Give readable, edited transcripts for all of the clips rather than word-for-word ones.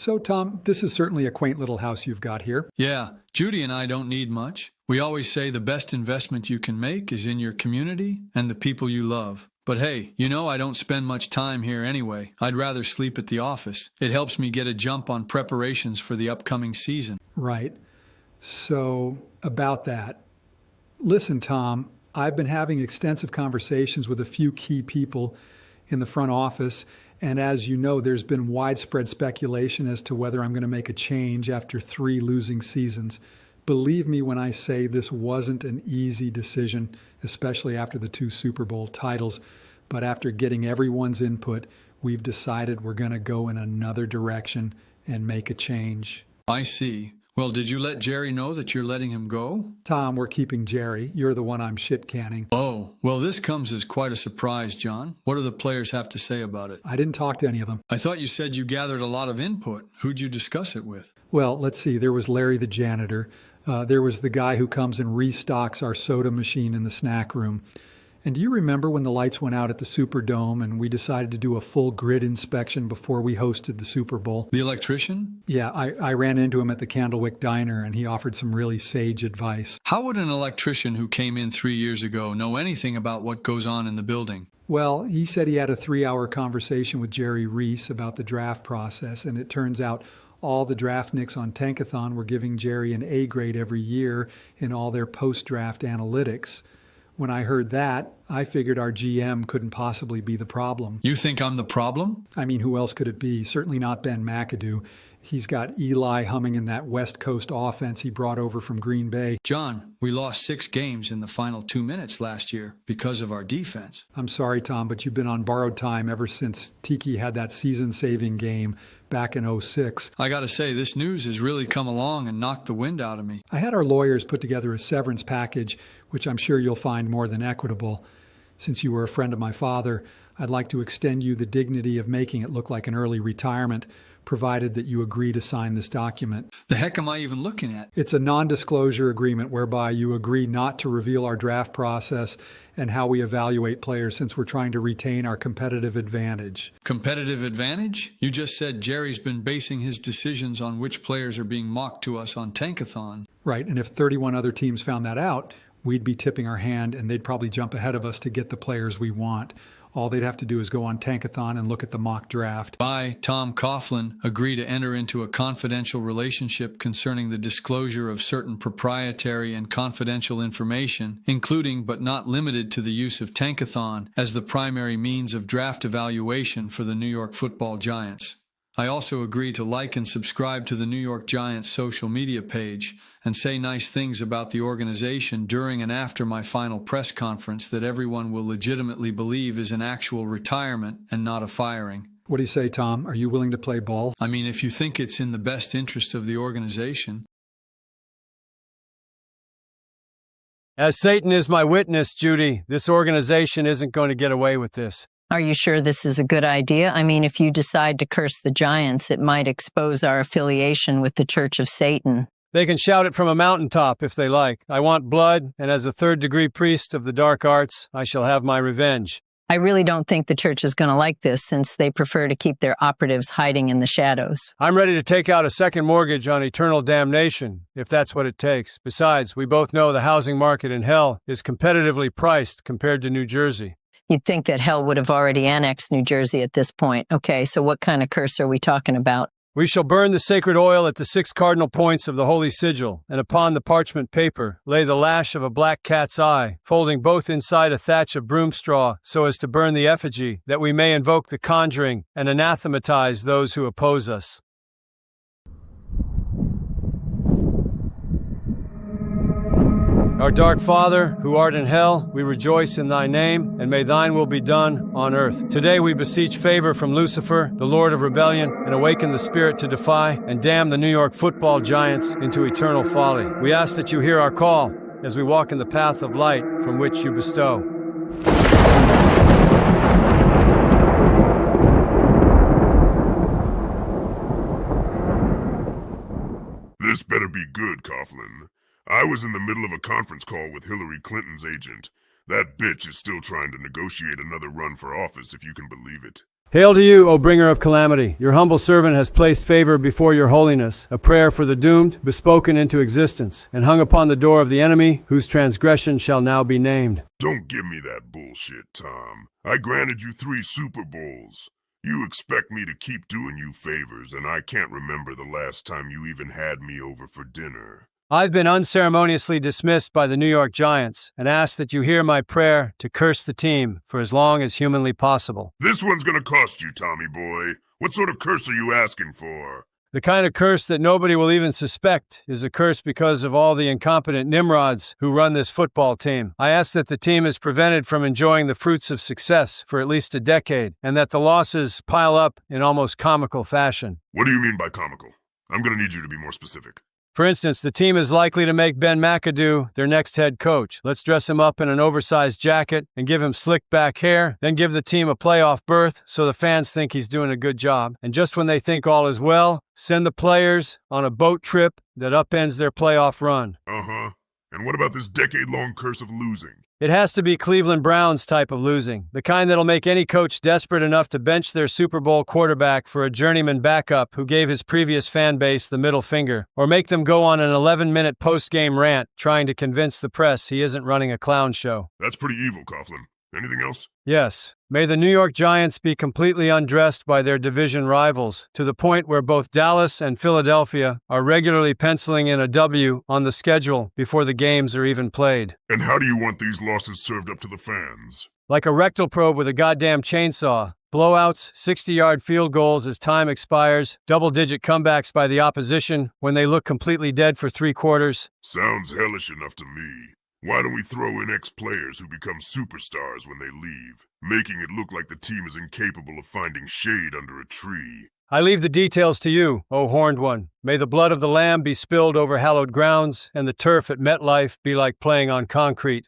So, Tom, this is certainly a quaint little house you've got here. Yeah, Judy and I don't need much. We always say the best investment you can make is in your community and the people you love. But hey, I don't spend much time here anyway. I'd rather sleep at the office. It helps me get a jump on preparations for the upcoming season. Right. So, about that. Listen, Tom, I've been having extensive conversations with a few key people in the front office, and as you know, there's been widespread speculation as to whether I'm going to make a change after 3 losing seasons. Believe me when I say this wasn't an easy decision, especially after the 2 Super Bowl titles, but after getting everyone's input, we've decided we're going to go in another direction and make a change. I see. Well, did you let Jerry know that you're letting him go? Tom, we're keeping Jerry. You're the one I'm shit-canning. Oh, well, this comes as quite a surprise, John. What do the players have to say about it? I didn't talk to any of them. I thought you said you gathered a lot of input. Who'd you discuss it with? Well, let's see. There was Larry the janitor. There was the guy who comes and restocks our soda machine in the snack room. And do you remember when the lights went out at the Superdome and we decided to do a full grid inspection before we hosted the Super Bowl? The electrician? Yeah, I ran into him at the Candlewick Diner and he offered some really sage advice. How would an electrician who came in 3 years ago know anything about what goes on in the building? Well, he said he had a 3-hour conversation with Jerry Reese about the draft process, and it turns out all the draftniks on Tankathon were giving Jerry an A grade every year in all their post-draft analytics. When I heard that, I figured our GM couldn't possibly be the problem. You think I'm the problem? I mean, who else could it be? Certainly not Ben McAdoo. He's got Eli humming in that West Coast offense he brought over from Green Bay. John, we lost 6 games in the final 2 minutes last year because of our defense. I'm sorry, Tom, but you've been on borrowed time ever since Tiki had that season-saving game back in '06. I gotta say, this news has really come along and knocked the wind out of me. I had our lawyers put together a severance package, which I'm sure you'll find more than equitable. Since you were a friend of my father, I'd like to extend you the dignity of making it look like an early retirement, provided that you agree to sign this document. The heck am I even looking at? It's a non-disclosure agreement whereby you agree not to reveal our draft process and how we evaluate players, since we're trying to retain our competitive advantage. Competitive advantage? You just said Jerry's been basing his decisions on which players are being mocked to us on Tankathon. Right, and if 31 other teams found that out, we'd be tipping our hand and they'd probably jump ahead of us to get the players we want. All they'd have to do is go on Tankathon and look at the mock draft. I, Tom Coughlin, agree to enter into a confidential relationship concerning the disclosure of certain proprietary and confidential information, including but not limited to the use of Tankathon as the primary means of draft evaluation for the New York Football Giants. I also agree to like and subscribe to the New York Giants social media page and say nice things about the organization during and after my final press conference that everyone will legitimately believe is an actual retirement and not a firing. What do you say, Tom? Are you willing to play ball? I mean, if you think it's in the best interest of the organization. As Satan is my witness, Judy, this organization isn't going to get away with this. Are you sure this is a good idea? I mean, if you decide to curse the Giants, it might expose our affiliation with the Church of Satan. They can shout it from a mountaintop if they like. I want blood, and as a third-degree priest of the dark arts, I shall have my revenge. I really don't think the church is going to like this, since they prefer to keep their operatives hiding in the shadows. I'm ready to take out a second mortgage on eternal damnation, if that's what it takes. Besides, we both know the housing market in hell is competitively priced compared to New Jersey. You'd think that hell would have already annexed New Jersey at this point. Okay, so what kind of curse are we talking about? We shall burn the sacred oil at the 6 cardinal points of the holy sigil, and upon the parchment paper lay the lash of a black cat's eye, folding both inside a thatch of broom straw, so as to burn the effigy, that we may invoke the conjuring and anathematize those who oppose us. Our dark Father, who art in hell, we rejoice in thy name, and may thine will be done on earth. Today we beseech favor from Lucifer, the Lord of rebellion, and awaken the spirit to defy and damn the New York Football Giants into eternal folly. We ask that you hear our call as we walk in the path of light from which you bestow. This better be good, Coughlin. I was in the middle of a conference call with Hillary Clinton's agent. That bitch is still trying to negotiate another run for office, if you can believe it. Hail to you, O bringer of calamity. Your humble servant has placed favor before your holiness, a prayer for the doomed, bespoken into existence, and hung upon the door of the enemy, whose transgression shall now be named. Don't give me that bullshit, Tom. I granted you 3 Super Bowls. You expect me to keep doing you favors, and I can't remember the last time you even had me over for dinner. I've been unceremoniously dismissed by the New York Giants and ask that you hear my prayer to curse the team for as long as humanly possible. This one's gonna cost you, Tommy boy. What sort of curse are you asking for? The kind of curse that nobody will even suspect is a curse because of all the incompetent nimrods who run this football team. I ask that the team is prevented from enjoying the fruits of success for at least a decade, and that the losses pile up in almost comical fashion. What do you mean by comical? I'm gonna need you to be more specific. For instance, the team is likely to make Ben McAdoo their next head coach. Let's dress him up in an oversized jacket and give him slick back hair, then give the team a playoff berth so the fans think he's doing a good job. And just when they think all is well, send the players on a boat trip that upends their playoff run. Uh-huh. And what about this decade-long curse of losing? It has to be Cleveland Browns type of losing, the kind that'll make any coach desperate enough to bench their Super Bowl quarterback for a journeyman backup who gave his previous fan base the middle finger, or make them go on an 11-minute post-game rant trying to convince the press he isn't running a clown show. That's pretty evil, Coughlin. Anything else? Yes. May the New York Giants be completely undressed by their division rivals, to the point where both Dallas and Philadelphia are regularly penciling in a W on the schedule before the games are even played. And how do you want these losses served up to the fans? Like a rectal probe with a goddamn chainsaw. Blowouts, 60-yard field goals as time expires, double-digit comebacks by the opposition when they look completely dead for 3 quarters. Sounds hellish enough to me. Why don't we throw in ex-players who become superstars when they leave, making it look like the team is incapable of finding shade under a tree? I leave the details to you, O horned one. May the blood of the lamb be spilled over hallowed grounds, and the turf at MetLife be like playing on concrete.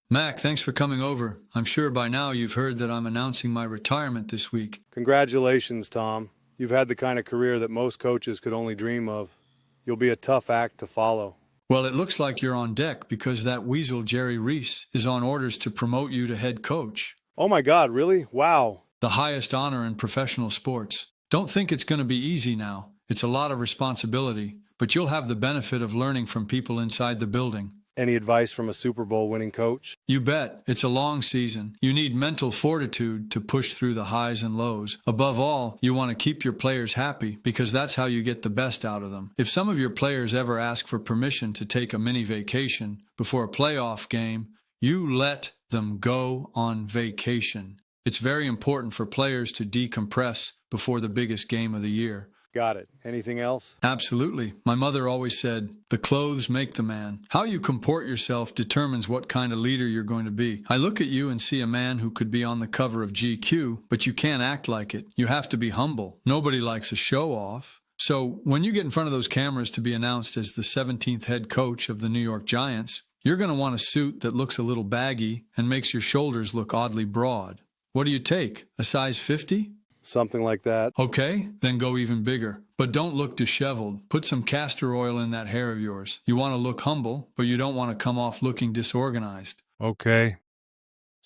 Mac, thanks for coming over. I'm sure by now you've heard that I'm announcing my retirement this week. Congratulations, Tom. You've had the kind of career that most coaches could only dream of. You'll be a tough act to follow. Well, it looks like you're on deck because that weasel Jerry Reese is on orders to promote you to head coach. Oh my God, really? Wow. The highest honor in professional sports. Don't think it's going to be easy now. It's a lot of responsibility, but you'll have the benefit of learning from people inside the building. Any advice from a Super Bowl winning coach? You bet. It's a long season. You need mental fortitude to push through the highs and lows. Above all, you want to keep your players happy because that's how you get the best out of them. If some of your players ever ask for permission to take a mini vacation before a playoff game, you let them go on vacation. It's very important for players to decompress before the biggest game of the year. Got it. Anything else? Absolutely. My mother always said, the clothes make the man. How you comport yourself determines what kind of leader you're going to be. I look at you and see a man who could be on the cover of GQ, but you can't act like it. You have to be humble. Nobody likes a show-off. So when you get in front of those cameras to be announced as the 17th head coach of the New York Giants, you're going to want a suit that looks a little baggy and makes your shoulders look oddly broad. What do you take? A size 50? Something like that. Okay, then go even bigger. But don't look disheveled. Put some castor oil in that hair of yours. You want to look humble, but you don't want to come off looking disorganized. Okay.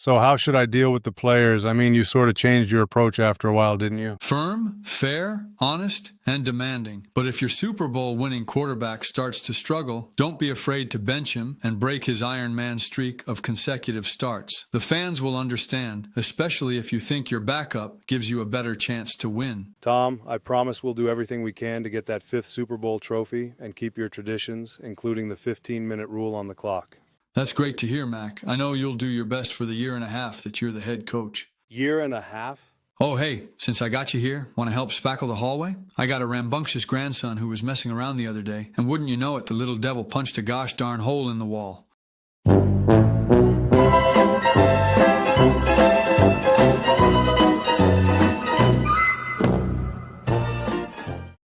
So how should I deal with the players? I mean, you sort of changed your approach after a while, didn't you? Firm, fair, honest, and demanding. But if your Super Bowl winning quarterback starts to struggle, don't be afraid to bench him and break his Iron Man streak of consecutive starts. The fans will understand, especially if you think your backup gives you a better chance to win. Tom, I promise we'll do everything we can to get that 5th Super Bowl trophy and keep your traditions, including the 15-minute rule on the clock. That's great to hear, Mac. I know you'll do your best for the year and a half that you're the head coach. Year and a half? Oh, hey, since I got you here, want to help spackle the hallway? I got a rambunctious grandson who was messing around the other day, and wouldn't you know it, the little devil punched a gosh darn hole in the wall.